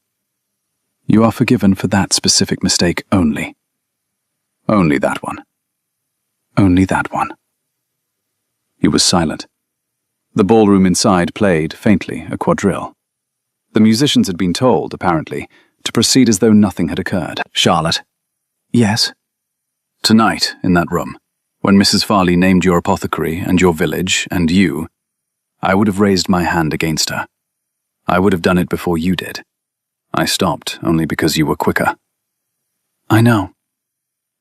Speaker 1: You are forgiven for that specific mistake only. Only that one. Only that one. He was silent. The ballroom inside played, faintly, a quadrille. The musicians had been told, apparently, to proceed as though nothing had occurred. Charlotte. Yes? Tonight, in that room, when Mrs. Farley named your apothecary and your village and you, I would have raised my hand against her. I would have done it before you did. I stopped only because you were quicker. I know.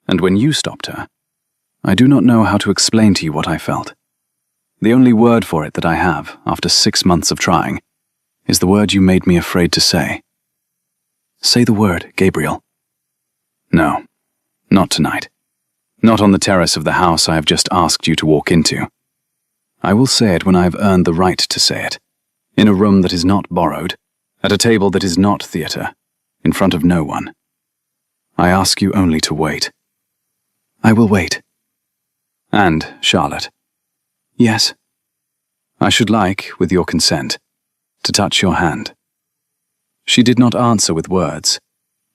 Speaker 1: And when you stopped her, I do not know how to explain to you what I felt. The only word for it that I have, after 6 months of trying, is the word you made me afraid to say. Say the word, Gabriel. No, not tonight. Not on the terrace of the house I have just asked you to walk into. I will say it when I have earned the right to say it, in a room that is not borrowed, at a table that is not theatre, in front of no one. I ask you only to wait. I will wait. And, Charlotte. Yes. I should like, with your consent, to touch your hand." She did not answer with words.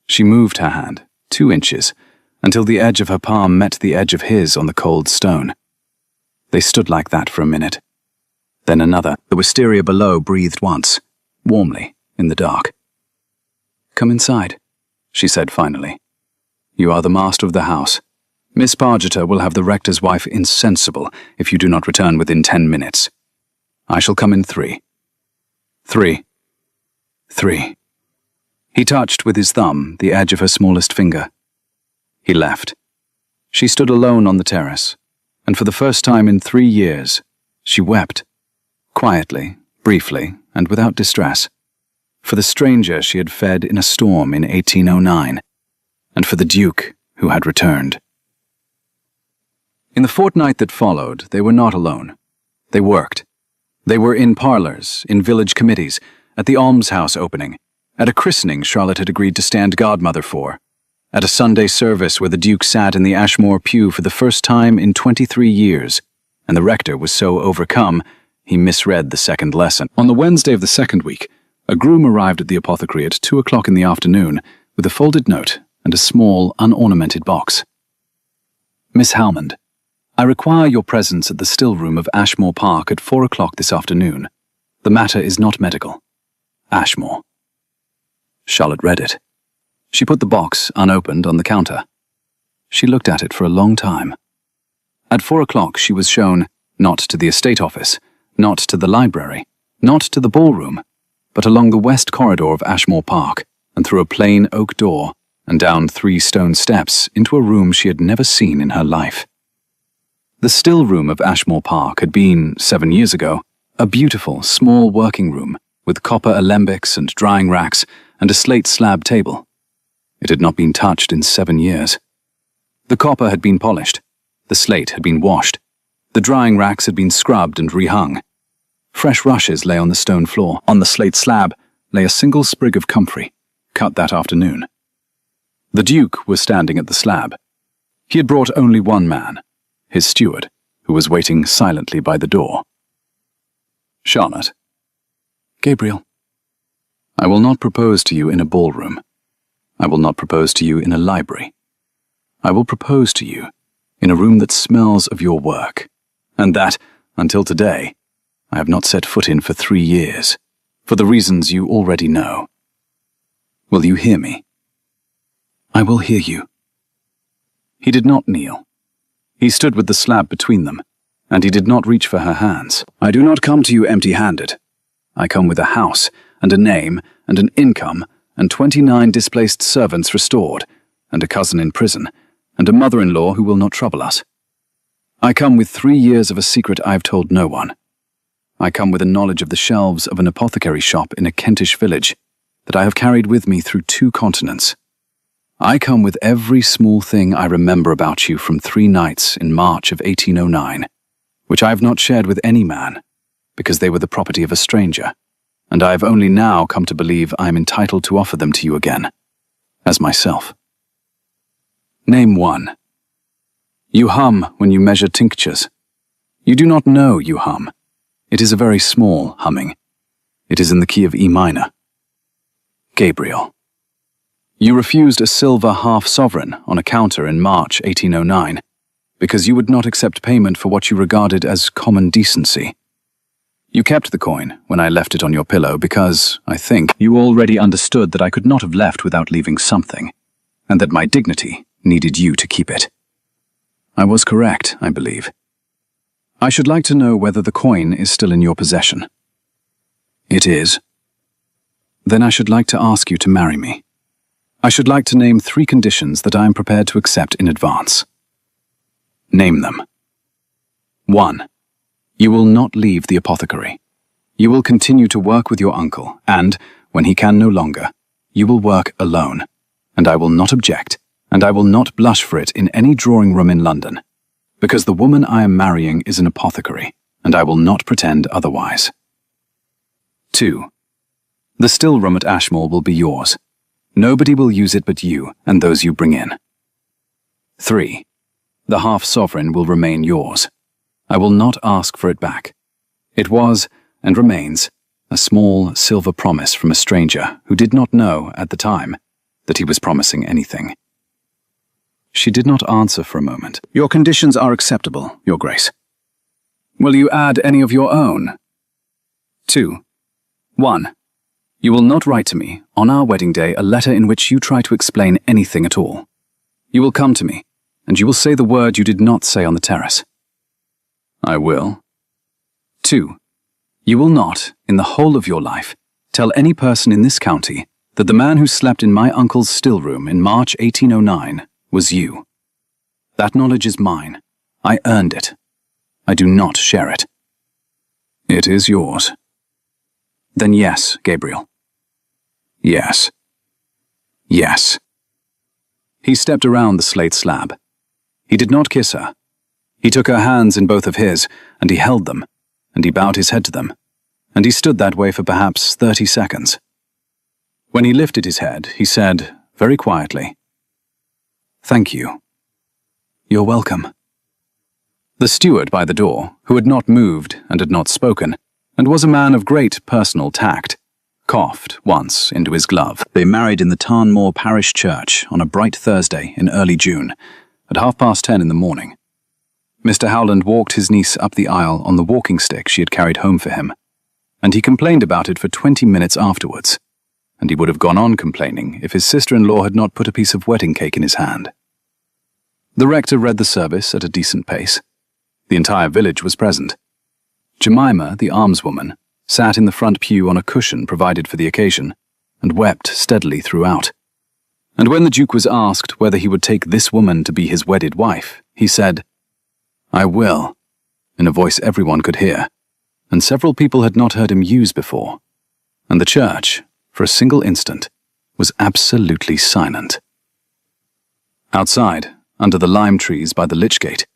Speaker 1: She moved her hand 2 inches until the edge of her palm met the edge of his on the cold stone. They stood like that for a minute. Then another. The wisteria below breathed once, warmly, in the dark. "Come inside," she said finally. "You are the master of the house. Miss Pargeter will have the rector's wife insensible if you do not return within 10 minutes. I shall come in 3. 3. 3. He touched with his thumb the edge of her smallest finger. He left. She stood alone on the terrace, and for the first time in 3 years, she wept. Quietly, briefly, and without distress. For the stranger she had fed in a storm in 1809, and for the Duke who had returned. In the fortnight that followed, they were not alone. They worked. They were in parlours, in village committees, at the almshouse opening, at a christening Charlotte had agreed to stand godmother for, at a Sunday service where the Duke sat in the Ashmore pew for the first time in 23 years, and the rector was so overcome he misread the second lesson. On the Wednesday of the second week, a groom arrived at the apothecary at 2 o'clock in the afternoon with a folded note and a small, unornamented box. "Miss Halmond, I require your presence at the still room of Ashmore Park at 4 o'clock this afternoon. The matter is not medical. Ashmore." Charlotte read it. She put the box, unopened, on the counter. She looked at it for a long time. At 4 o'clock she was shown, not to the estate office, not to the library, not to the ballroom, but along the west corridor of Ashmore Park, and through a plain oak door, and down 3 stone steps into a room she had never seen in her life. The still room of Ashmore Park had been, 7 years ago, a beautiful, small working room with copper alembics and drying racks and a slate slab table. It had not been touched in 7 years. The copper had been polished. The slate had been washed. The drying racks had been scrubbed and rehung. Fresh rushes lay on the stone floor. On the slate slab lay a single sprig of comfrey, cut that afternoon. The Duke was standing at the slab. He had brought only one man, his steward, who was waiting silently by the door. "Charlotte." "Gabriel." "I will not propose to you in a ballroom. I will not propose to you in a library. I will propose to you in a room that smells of your work, and that, until today, I have not set foot in for 3 years, for the reasons you already know. Will you hear me?" "I will hear you." He did not kneel. He stood with the slab between them, and he did not reach for her hands. "I do not come to you empty-handed. I come with a house, and a name, and an income, and 29 displaced servants restored, and a cousin in prison, and a mother-in-law who will not trouble us. I come with 3 years of a secret I have told no one. I come with a knowledge of the shelves of an apothecary shop in a Kentish village that I have carried with me through 2 continents. I come with every small thing I remember about you from 3 nights in March of 1809, which I have not shared with any man, because they were the property of a stranger, and I have only now come to believe I am entitled to offer them to you again, as myself. Name 1. You hum when you measure tinctures. You do not know you hum. It is a very small humming. It is in the key of E minor. Gabriel. You refused a silver half-sovereign on a counter in March 1809, because you would not accept payment for what you regarded as common decency. You kept the coin when I left it on your pillow because, I think, you already understood that I could not have left without leaving something, and that my dignity needed you to keep it. I was correct, I believe. I should like to know whether the coin is still in your possession. It is. Then I should like to ask you to marry me. I should like to name 3 conditions that I am prepared to accept in advance. Name them. 1. You will not leave the apothecary. You will continue to work with your uncle, and, when he can no longer, you will work alone, and I will not object, and I will not blush for it in any drawing room in London, because the woman I am marrying is an apothecary, and I will not pretend otherwise. 2. The still room at Ashmore will be yours. Nobody will use it but you and those you bring in. 3. The half-sovereign will remain yours. I will not ask for it back. It was, and remains, a small silver promise from a stranger who did not know, at the time, that he was promising anything. She did not answer for a moment. "Your conditions are acceptable, Your Grace. Will you add any of your own?" 2. 1. You will not write to me, on our wedding day, a letter in which you try to explain anything at all. You will come to me, and you will say the word you did not say on the terrace. I will. 2. You will not, in the whole of your life, tell any person in this county that the man who slept in my uncle's still room in March 1809 was you. That knowledge is mine. I earned it. I do not share it. It is yours. Then yes, Gabriel. Yes. Yes. He stepped around the slate slab. He did not kiss her. He took her hands in both of his, and he held them, and he bowed his head to them, and he stood that way for perhaps 30 seconds. When he lifted his head, he said, very quietly, "Thank you. You're welcome." The steward by the door, who had not moved and had not spoken, and was a man of great personal tact, coughed once into his glove. They married in the Tarnmoor Parish Church on a bright Thursday in early June, at 10:30 in the morning. Mr. Howland walked his niece up the aisle on the walking stick she had carried home for him, and he complained about it for 20 minutes afterwards, and he would have gone on complaining if his sister-in-law had not put a piece of wedding cake in his hand. The rector read the service at a decent pace. The entire village was present. Jemima, the almswoman, sat in the front pew on a cushion provided for the occasion, and wept steadily throughout. And when the Duke was asked whether he would take this woman to be his wedded wife, he said, "I will," in a voice everyone could hear, and several people had not heard him use before, and the church, for a single instant, was absolutely silent. Outside, under the lime trees by the Lich Gate,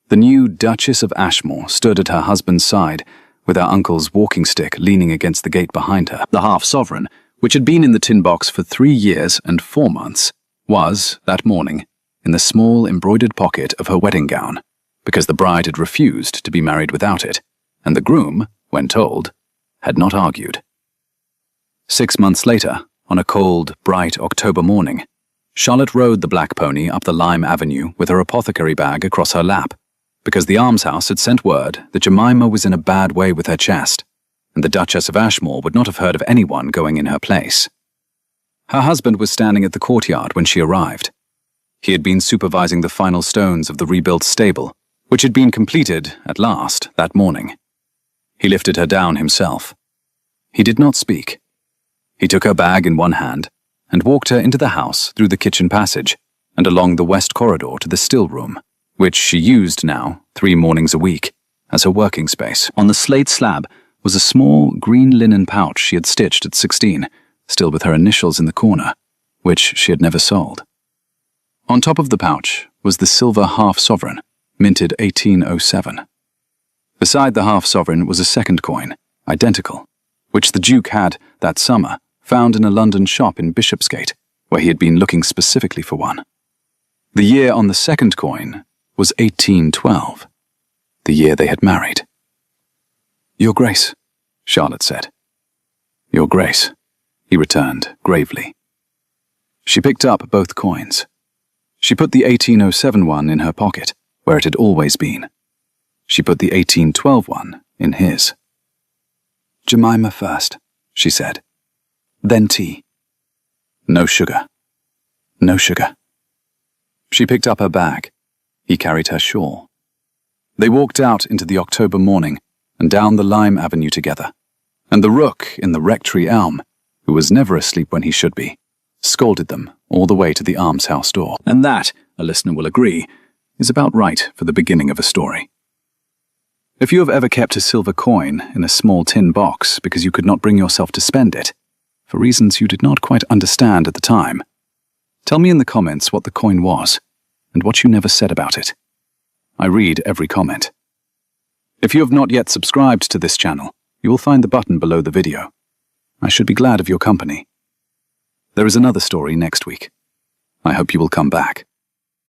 Speaker 1: the new Duchess of Ashmore stood at her husband's side, with her uncle's walking stick leaning against the gate behind her. The half-sovereign, which had been in the tin box for 3 years and 4 months, was, that morning, in the small embroidered pocket of her wedding gown, because the bride had refused to be married without it, and the groom, when told, had not argued. 6 months later, on a cold, bright October morning, Charlotte rode the black pony up the lime avenue with her apothecary bag across her lap, because the almshouse had sent word that Jemima was in a bad way with her chest, and the Duchess of Ashmore would not have heard of anyone going in her place. Her husband was standing at the courtyard when she arrived. He had been supervising the final stones of the rebuilt stable, which had been completed, at last, that morning. He lifted her down himself. He did not speak. He took her bag in one hand and walked her into the house through the kitchen passage and along the west corridor to the still room, which she used now, 3 mornings a week, as her working space. On the slate slab was a small green linen pouch she had stitched at 16, still with her initials in the corner, which she had never sold. On top of the pouch was the silver half-sovereign, minted 1807. Beside the half-sovereign was a second coin, identical, which the Duke had, that summer, found in a London shop in Bishopsgate, where he had been looking specifically for one. The year on the second coin was 1812, the year they had married. "Your Grace," Charlotte said. "Your Grace," he returned gravely. She picked up both coins. She put the 1807 one in her pocket, where it had always been. She put the 1812 one in his. "Jemima first," she said. "Then tea. No sugar. No sugar." She picked up her bag. He carried her shawl. They walked out into the October morning and down the lime avenue together, and the rook in the rectory elm, who was never asleep when he should be, scolded them all the way to the almshouse door. And that, a listener will agree, is about right for the beginning of a story. If you have ever kept a silver coin in a small tin box because you could not bring yourself to spend it, for reasons you did not quite understand at the time, tell me in the comments what the coin was, and what you never said about it. I read every comment. If you have not yet subscribed to this channel, you will find the button below the video. I should be glad of your company. There is another story next week. I hope you will come back.